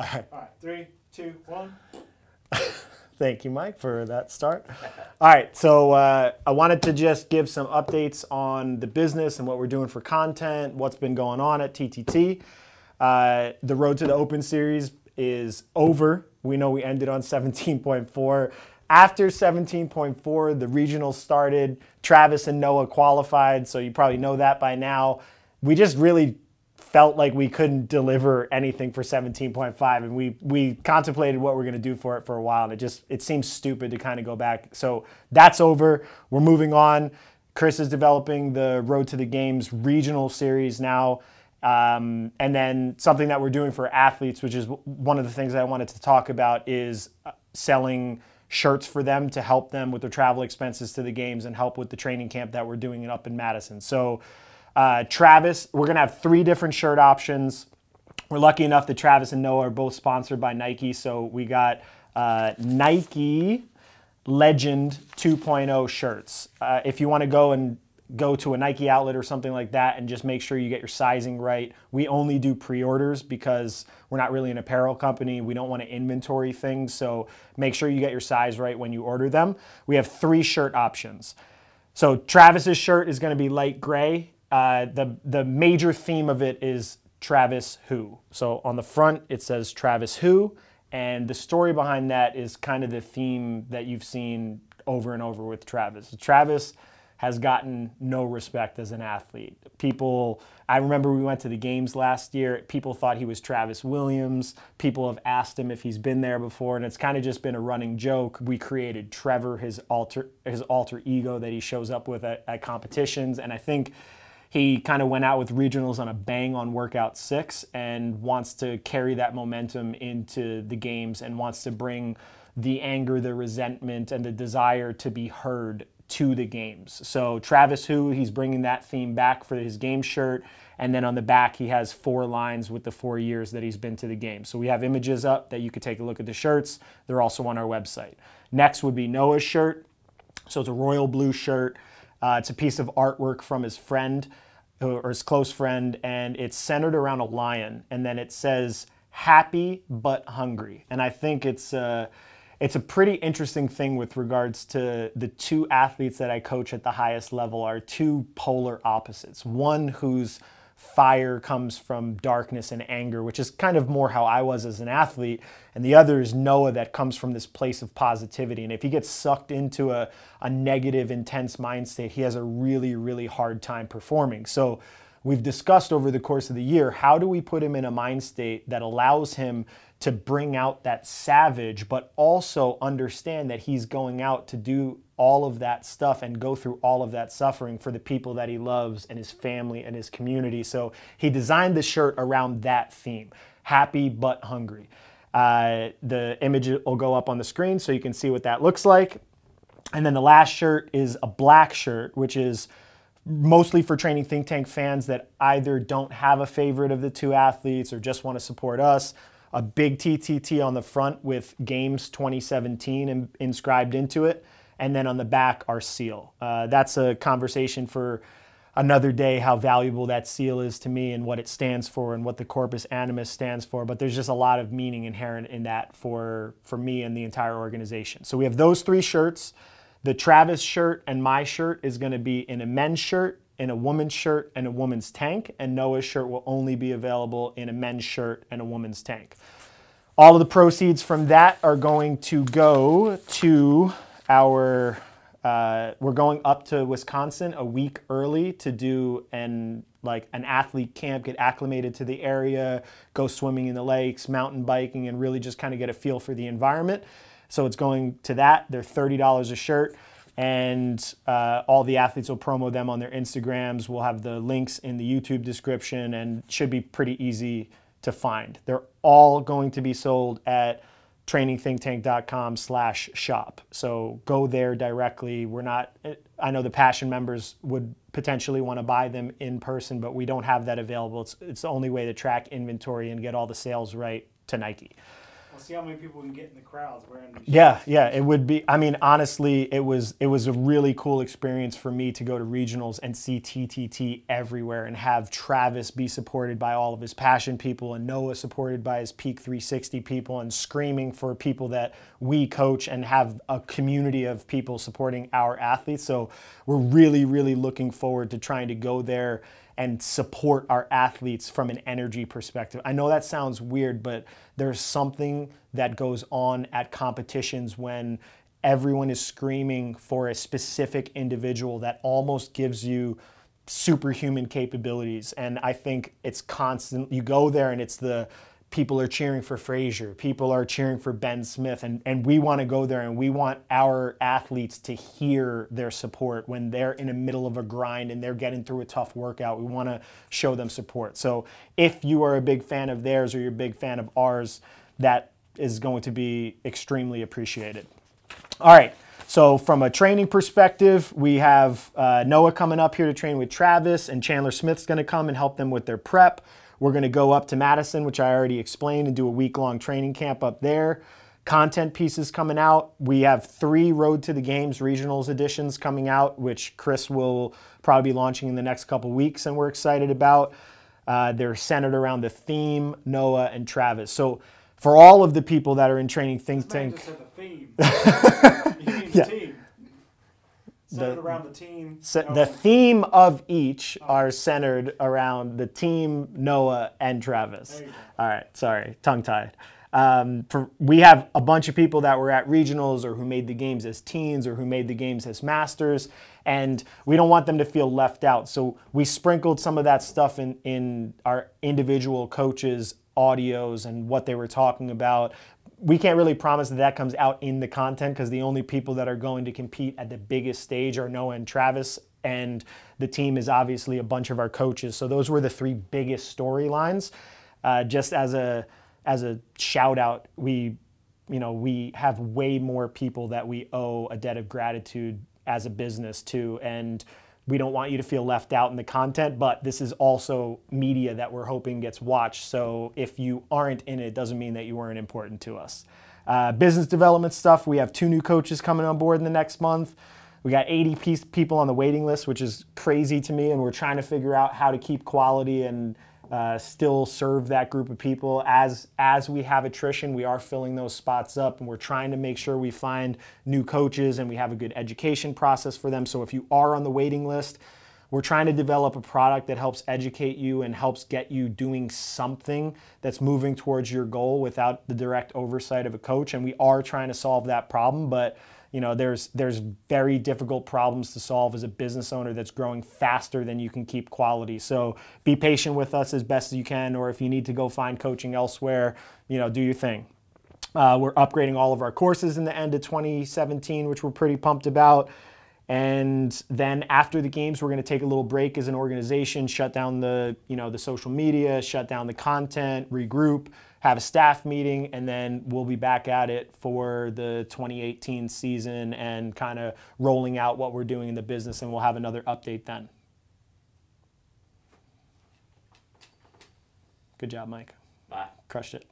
All right. All right, 3, 2, 1. Thank you, Mike, for that start. All right, so I wanted to just give some updates on the business and what we're doing for content, what's been going on at TTT. The Road to the Open Series is over. We know we ended on 17.4. After 17.4, the regionals started. Travis and Noah qualified, so you probably know that by now. We just really felt like we couldn't deliver anything for 17.5, and we contemplated what we're going to do for it for a while, and it seems stupid to kind of go back. So that's over. We're moving on. Chris is developing the Road to the Games regional series now. And then something that we're doing for athletes, which is one of the things I wanted to talk about, is selling shirts for them to help them with their travel expenses to the games and help with the training camp that we're doing up in Madison. So Travis, we're going to have 3 different shirt options. We're lucky enough that Travis and Noah are both sponsored by Nike. So we got Nike Legend 2.0 shirts. If you want to go to a Nike outlet or something like that and just make sure you get your sizing right. We only do pre-orders because we're not really an apparel company. We don't want to inventory things. So make sure you get your size right when you order them. We have 3 shirt options. So Travis's shirt is going to be light gray. The major theme of it is Travis Who. So on the front, it says Travis Who. And the story behind that is kind of the theme that you've seen over and over with Travis. Travis has gotten no respect as an athlete. I remember we went to the games last year. People thought he was Travis Williams. People have asked him if he's been there before, and it's kind of just been a running joke. We created Trevor, his alter ego that he shows up with at competitions, and I think he kind of went out with regionals on a bang on workout 6 and wants to carry that momentum into the games and wants to bring the anger, the resentment, and the desire to be heard to the games. So Travis Who, he's bringing that theme back for his game shirt. And then on the back, he has 4 lines with the 4 years that he's been to the game. So we have images up that you could take a look at the shirts. They're also on our website. Next would be Noah's shirt. So it's a royal blue shirt. It's a piece of artwork from his friend or his close friend, and it's centered around a lion. And then it says, "Happy but hungry." And I think it's a pretty interesting thing with regards to the 2 athletes that I coach at the highest level are 2 polar opposites. One whose fire comes from darkness and anger, which is kind of more how I was as an athlete. And the other is Noah, that comes from this place of positivity. And if he gets sucked into a negative, intense mind state, he has a really, really hard time performing. So we've discussed over the course of the year, how do we put him in a mind state that allows him to bring out that savage, but also understand that he's going out to do all of that stuff and go through all of that suffering for the people that he loves and his family and his community. So he designed the shirt around that theme, happy but hungry. The image will go up on the screen so you can see what that looks like. And then the last shirt is a black shirt, which is mostly for Training Think Tank fans that either don't have a favorite of the 2 athletes or just want to support us. A big TTT on the front with Games 2017 inscribed into it. And then on the back, our seal. That's a conversation for another day, how valuable that seal is to me and what it stands for and what the corpus animus stands for. But there's just a lot of meaning inherent in that for me and the entire organization. So we have those 3 shirts. The Travis shirt and my shirt is going to be in a men's shirt, in a woman's shirt, and a woman's tank. And Noah's shirt will only be available in a men's shirt and a woman's tank. All of the proceeds from that are going to go to we're going up to Wisconsin a week early to do an athlete camp, get acclimated to the area, go swimming in the lakes, mountain biking, and really just kind of get a feel for the environment. So it's going to that. They're $30 a shirt. And all the athletes will promo them on their Instagrams. We'll have the links in the YouTube description and should be pretty easy to find. They're all going to be sold at trainingthinktank.com/shop. So go there directly. I know the Passion members would potentially want to buy them in person, but we don't have that available. It's the only way to track inventory and get all the sales right to Nike. Let's see how many people can get in the crowds wearing these Yeah, shirts. yeah, it would be. I mean, honestly, it was a really cool experience for me to go to regionals and see TTT everywhere and have Travis be supported by all of his passion people and Noah supported by his Peak 360 people and screaming for people that we coach and have a community of people supporting our athletes. So we're really, really looking forward to trying to go there and support our athletes from an energy perspective. I know that sounds weird, but there's something that goes on at competitions when everyone is screaming for a specific individual that almost gives you superhuman capabilities. And I think it's constant. You go there and it's the people are cheering for Frazier, people are cheering for Ben Smith, and we want to go there and we want our athletes to hear their support when they're in the middle of a grind and they're getting through a tough workout. We want to show them support. So if you are a big fan of theirs or you're a big fan of ours, that is going to be extremely appreciated. All right. So from a training perspective, we have Noah coming up here to train with Travis, and Chandler Smith's going to come and help them with their prep. We're going to go up to Madison, which I already explained, and do a week-long training camp up there. Content pieces coming out. We have 3 Road to the Games regionals editions coming out, which Chris will probably be launching in the next couple weeks, and we're excited about. They're centered around the theme, Noah, and Travis. So for all of the people that are in Training Think This man Tank, just said the theme. You mean the Yeah. team. Centered around the team. the theme of each are centered around the team, Noah, and Travis. There you go. All right, sorry, tongue-tied. We have a bunch of people that were at regionals or who made the games as teens or who made the games as masters, and we don't want them to feel left out. So we sprinkled some of that stuff in our individual coaches' audios and what they were talking about. We can't really promise that that comes out in the content because the only people that are going to compete at the biggest stage are Noah and Travis, and the team is obviously a bunch of our coaches. So those were the 3 biggest storylines. Just as a shout out, we have way more people that we owe a debt of gratitude as a business to, and we don't want you to feel left out in the content, but this is also media that we're hoping gets watched. So if you aren't in it, doesn't mean that you weren't important to us. Business development stuff, we have 2 new coaches coming on board in the next month. We got 80 people on the waiting list, which is crazy to me, and we're trying to figure out how to keep quality and still serve that group of people. As we have attrition, we are filling those spots up, and we're trying to make sure we find new coaches and we have a good education process for them. So if you are on the waiting list, we're trying to develop a product that helps educate you and helps get you doing something that's moving towards your goal without the direct oversight of a coach. And we are trying to solve that problem, but there's very difficult problems to solve as a business owner that's growing faster than you can keep quality. So be patient with us as best as you can, or if you need to go find coaching elsewhere, do your thing. We're upgrading all of our courses in the end of 2017, which we're pretty pumped about. And then after the games, we're going to take a little break as an organization, shut down the social media, shut down the content, regroup, have a staff meeting, and then we'll be back at it for the 2018 season and kind of rolling out what we're doing in the business, and we'll have another update then. Good job, Mike. Bye. Crushed it.